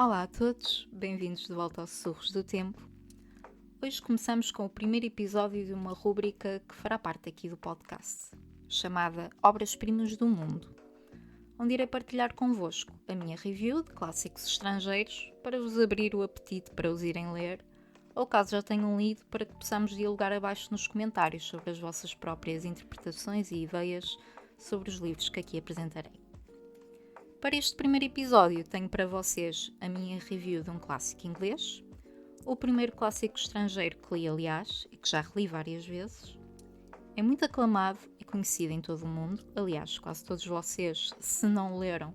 Olá a todos, bem-vindos de volta aos Sussurros do Tempo. Hoje começamos com o primeiro episódio de uma rúbrica que fará parte aqui do podcast, chamada Obras-Primas do Mundo, onde irei partilhar convosco a minha review de clássicos estrangeiros para vos abrir o apetite para os irem ler, ou caso já tenham lido, para que possamos dialogar abaixo nos comentários sobre as vossas próprias interpretações e ideias sobre os livros que aqui apresentarei. Para este primeiro episódio tenho para vocês a minha review de um clássico inglês, o primeiro clássico estrangeiro que li, aliás, e que já reli várias vezes. É muito aclamado e conhecido em todo o mundo, aliás, quase todos vocês, se não o leram,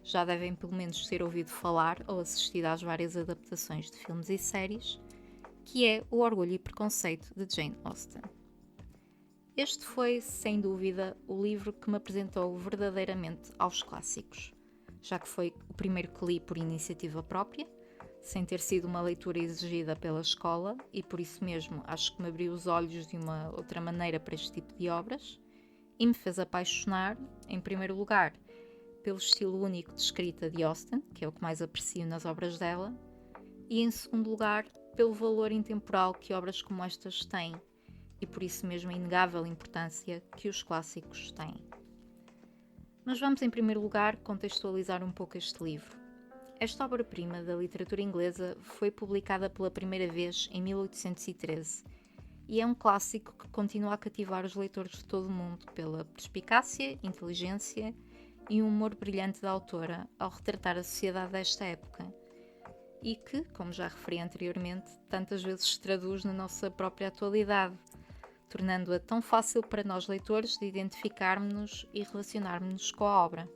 já devem pelo menos ter ouvido falar ou assistido às várias adaptações de filmes e séries, que é O Orgulho e Preconceito de Jane Austen. Este foi, sem dúvida, o livro que me apresentou verdadeiramente aos clássicos, já que foi o primeiro que li por iniciativa própria, sem ter sido uma leitura exigida pela escola, e por isso mesmo acho que me abriu os olhos de uma outra maneira para este tipo de obras, e me fez apaixonar, em primeiro lugar, pelo estilo único de escrita de Austen, que é o que mais aprecio nas obras dela, e em segundo lugar, pelo valor intemporal que obras como estas têm, e por isso mesmo a inegável importância que os clássicos têm. Mas vamos, em primeiro lugar, contextualizar um pouco este livro. Esta obra-prima da literatura inglesa foi publicada pela primeira vez em 1813 e é um clássico que continua a cativar os leitores de todo o mundo pela perspicácia, inteligência e um humor brilhante da autora ao retratar a sociedade desta época e que, como já referi anteriormente, tantas vezes se traduz na nossa própria atualidade, tornando-a tão fácil para nós leitores de identificarmos-nos e relacionarmos-nos com a obra.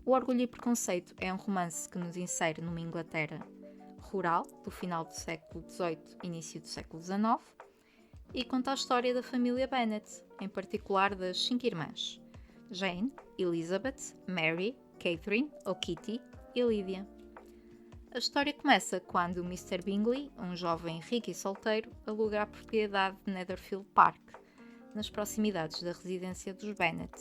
O Orgulho e Preconceito é um romance que nos insere numa Inglaterra rural do final do século XVIII e início do século XIX e conta a história da família Bennet, em particular das 5 irmãs, Jane, Elizabeth, Mary, Catherine ou Kitty e Lydia. A história começa quando Mr. Bingley, um jovem rico e solteiro, aluga a propriedade de Netherfield Park, nas proximidades da residência dos Bennet.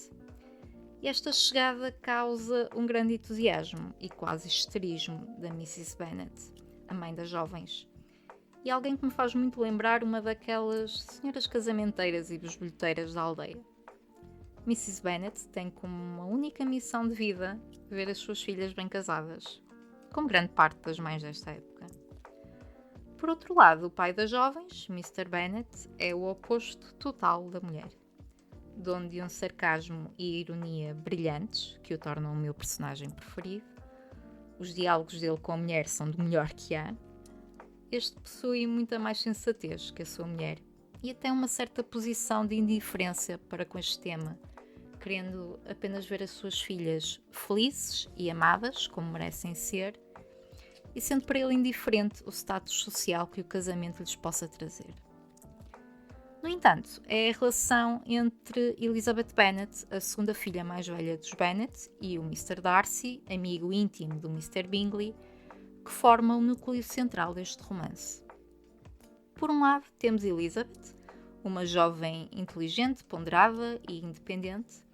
E esta chegada causa um grande entusiasmo e quase histerismo da Mrs. Bennet, a mãe das jovens, e alguém que me faz muito lembrar uma daquelas senhoras casamenteiras e bisbilhoteiras da aldeia. Mrs. Bennet tem como uma única missão de vida ver as suas filhas bem casadas, como grande parte das mães desta época. Por outro lado, o pai das jovens, Mr. Bennet, é o oposto total da mulher, donde um sarcasmo e ironia brilhantes, que o tornam o meu personagem preferido. Os diálogos dele com a mulher são do melhor que há. Este possui muita mais sensatez que a sua mulher e até uma certa posição de indiferença para com este tema, querendo apenas ver as suas filhas felizes e amadas, como merecem ser, e sendo para ele indiferente o status social que o casamento lhes possa trazer. No entanto, é a relação entre Elizabeth Bennet, a segunda filha mais velha dos Bennet, e o Mr. Darcy, amigo íntimo do Mr. Bingley, que forma o núcleo central deste romance. Por um lado, temos Elizabeth, uma jovem inteligente, ponderada e independente,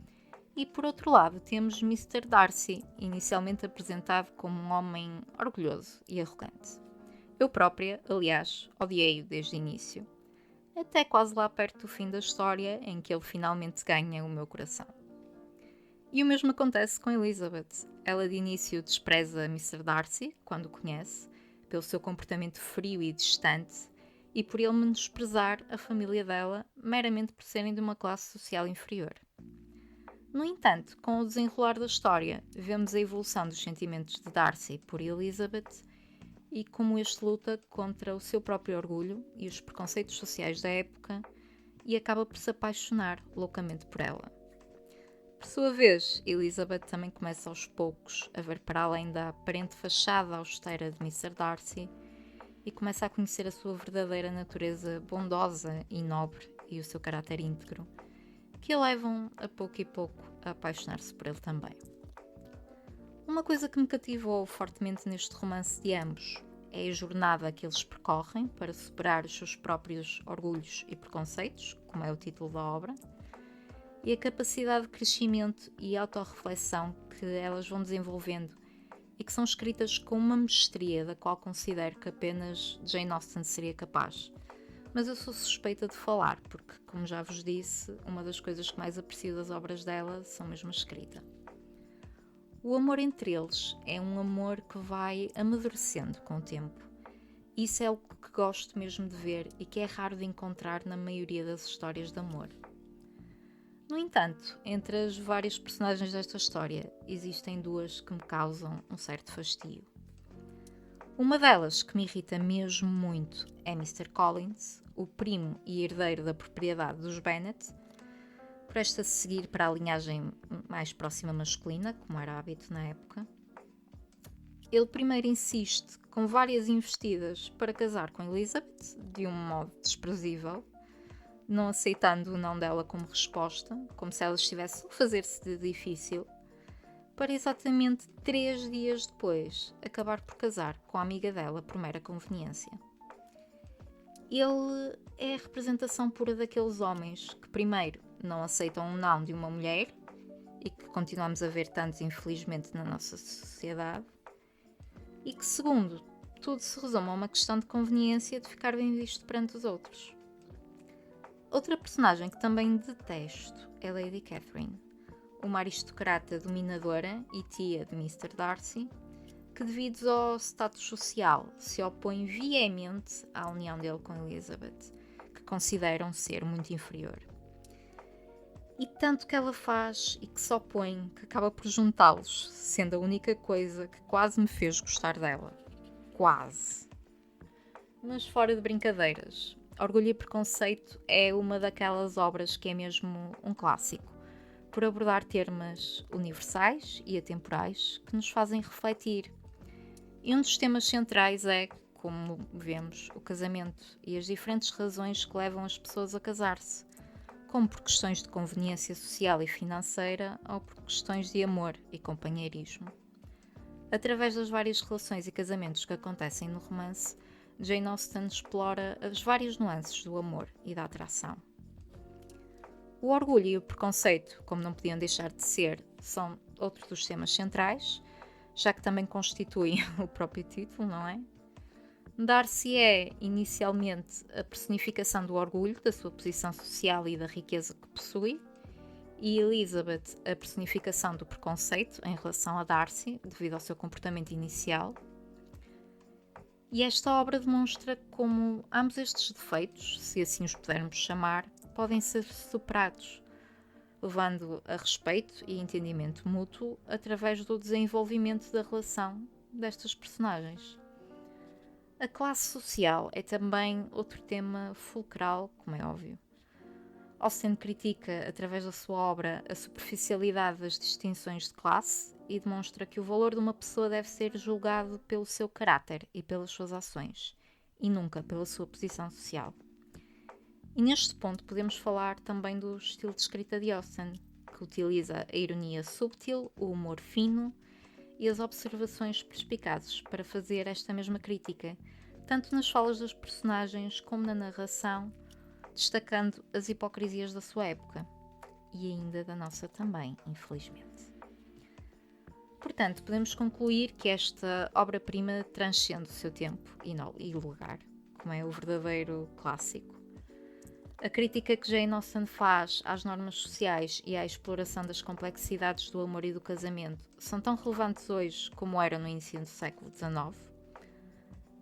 e por outro lado temos Mr. Darcy, inicialmente apresentado como um homem orgulhoso e arrogante. Eu própria, aliás, odiei-o desde o início, até quase lá perto do fim da história, em que ele finalmente ganha o meu coração. E o mesmo acontece com Elizabeth. Ela de início despreza Mr. Darcy, quando o conhece, pelo seu comportamento frio e distante, e por ele menosprezar a família dela, meramente por serem de uma classe social inferior. No entanto, com o desenrolar da história, vemos a evolução dos sentimentos de Darcy por Elizabeth e como este luta contra o seu próprio orgulho e os preconceitos sociais da época e acaba por se apaixonar loucamente por ela. Por sua vez, Elizabeth também começa aos poucos a ver para além da aparente fachada austera de Mr. Darcy e começa a conhecer a sua verdadeira natureza bondosa e nobre e o seu caráter íntegro, que a levam a pouco e pouco a apaixonar-se por ele também. Uma coisa que me cativou fortemente neste romance de ambos é a jornada que eles percorrem para superar os seus próprios orgulhos e preconceitos, como é o título da obra, e a capacidade de crescimento e autorreflexão que elas vão desenvolvendo e que são escritas com uma mestria da qual considero que apenas Jane Austen seria capaz. Mas eu sou suspeita de falar, porque, como já vos disse, uma das coisas que mais aprecio das obras dela são mesmo a escrita. O amor entre eles é um amor que vai amadurecendo com o tempo. Isso é o que gosto mesmo de ver e que é raro de encontrar na maioria das histórias de amor. No entanto, entre as várias personagens desta história, existem duas que me causam um certo fastio. Uma delas, que me irrita mesmo muito, é Mr. Collins, o primo e herdeiro da propriedade dos Bennet, presta-se a seguir para a linhagem mais próxima masculina, como era hábito na época. Ele primeiro insiste com várias investidas para casar com Elizabeth, de um modo desprezível, não aceitando o não dela como resposta, como se ela estivesse a fazer-se de difícil, para exatamente 3 dias depois acabar por casar com a amiga dela por mera conveniência. Ele é a representação pura daqueles homens que, primeiro, não aceitam um não de uma mulher, e que continuamos a ver tantos, infelizmente, na nossa sociedade, e que, segundo, tudo se resume a uma questão de conveniência de ficar bem visto perante os outros. Outra personagem que também detesto é Lady Catherine, uma aristocrata dominadora e tia de Mr. Darcy, que devido ao status social se opõe veemente à união dele com Elizabeth, que consideram ser muito inferior. E tanto que ela faz e que se opõe, que acaba por juntá-los, sendo a única coisa que quase me fez gostar dela. Quase. Mas fora de brincadeiras, Orgulho e Preconceito é uma daquelas obras que é mesmo um clássico, por abordar temas universais e atemporais que nos fazem refletir. E um dos temas centrais é, como vemos, o casamento e as diferentes razões que levam as pessoas a casar-se, como por questões de conveniência social e financeira ou por questões de amor e companheirismo. Através das várias relações e casamentos que acontecem no romance, Jane Austen explora as várias nuances do amor e da atração. O orgulho e o preconceito, como não podiam deixar de ser, são outro dos temas centrais, já que também constituem o próprio título, não é? Darcy é, inicialmente, a personificação do orgulho, da sua posição social e da riqueza que possui, e Elizabeth a personificação do preconceito em relação a Darcy, devido ao seu comportamento inicial. E esta obra demonstra como ambos estes defeitos, se assim os pudermos chamar, podem ser superados, levando a respeito e entendimento mútuo através do desenvolvimento da relação destas personagens. A classe social é também outro tema fulcral, como é óbvio. Austen critica, através da sua obra, a superficialidade das distinções de classe e demonstra que o valor de uma pessoa deve ser julgado pelo seu caráter e pelas suas ações, e nunca pela sua posição social. E neste ponto podemos falar também do estilo de escrita de Austen, que utiliza a ironia subtil, o humor fino e as observações perspicazes para fazer esta mesma crítica, tanto nas falas dos personagens como na narração, destacando as hipocrisias da sua época e ainda da nossa também, infelizmente. Portanto, podemos concluir que esta obra-prima transcende o seu tempo e lugar, como é o verdadeiro clássico. A crítica que Jane Austen faz às normas sociais e à exploração das complexidades do amor e do casamento são tão relevantes hoje como eram no início do século XIX.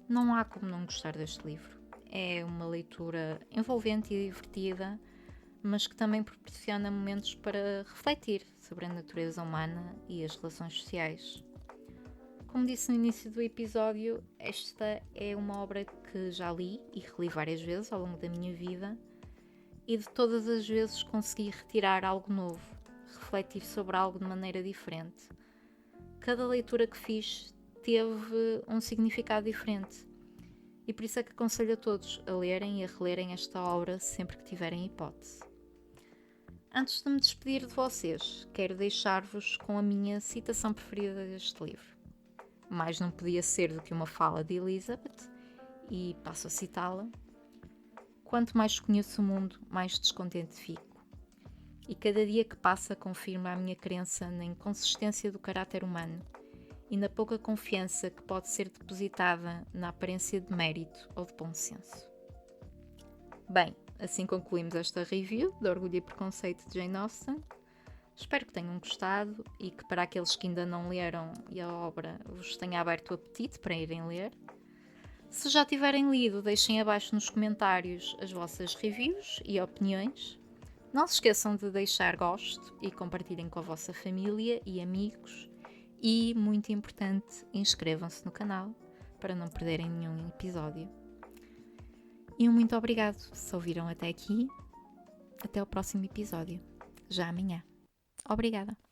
Não há como não gostar deste livro. É uma leitura envolvente e divertida, mas que também proporciona momentos para refletir sobre a natureza humana e as relações sociais. Como disse no início do episódio, esta é uma obra que já li e reli várias vezes ao longo da minha vida, e de todas as vezes consegui retirar algo novo, refletir sobre algo de maneira diferente. Cada leitura que fiz teve um significado diferente, e por isso é que aconselho a todos a lerem e a relerem esta obra sempre que tiverem hipótese. Antes de me despedir de vocês, quero deixar-vos com a minha citação preferida deste livro. Mais não podia ser do que uma fala de Elizabeth, e passo a citá-la. Quanto mais conheço o mundo, mais descontente fico. E cada dia que passa confirma a minha crença na inconsistência do caráter humano e na pouca confiança que pode ser depositada na aparência de mérito ou de bom senso. Bem, assim concluímos esta review de Orgulho e Preconceito de Jane Austen. Espero que tenham gostado e que para aqueles que ainda não leram e a obra vos tenha aberto o apetite para irem ler. Se já tiverem lido, deixem abaixo nos comentários as vossas reviews e opiniões. Não se esqueçam de deixar gosto e compartilhem com a vossa família e amigos. E, muito importante, inscrevam-se no canal para não perderem nenhum episódio. E um muito obrigado se ouviram até aqui. Até o próximo episódio, já amanhã. Obrigada!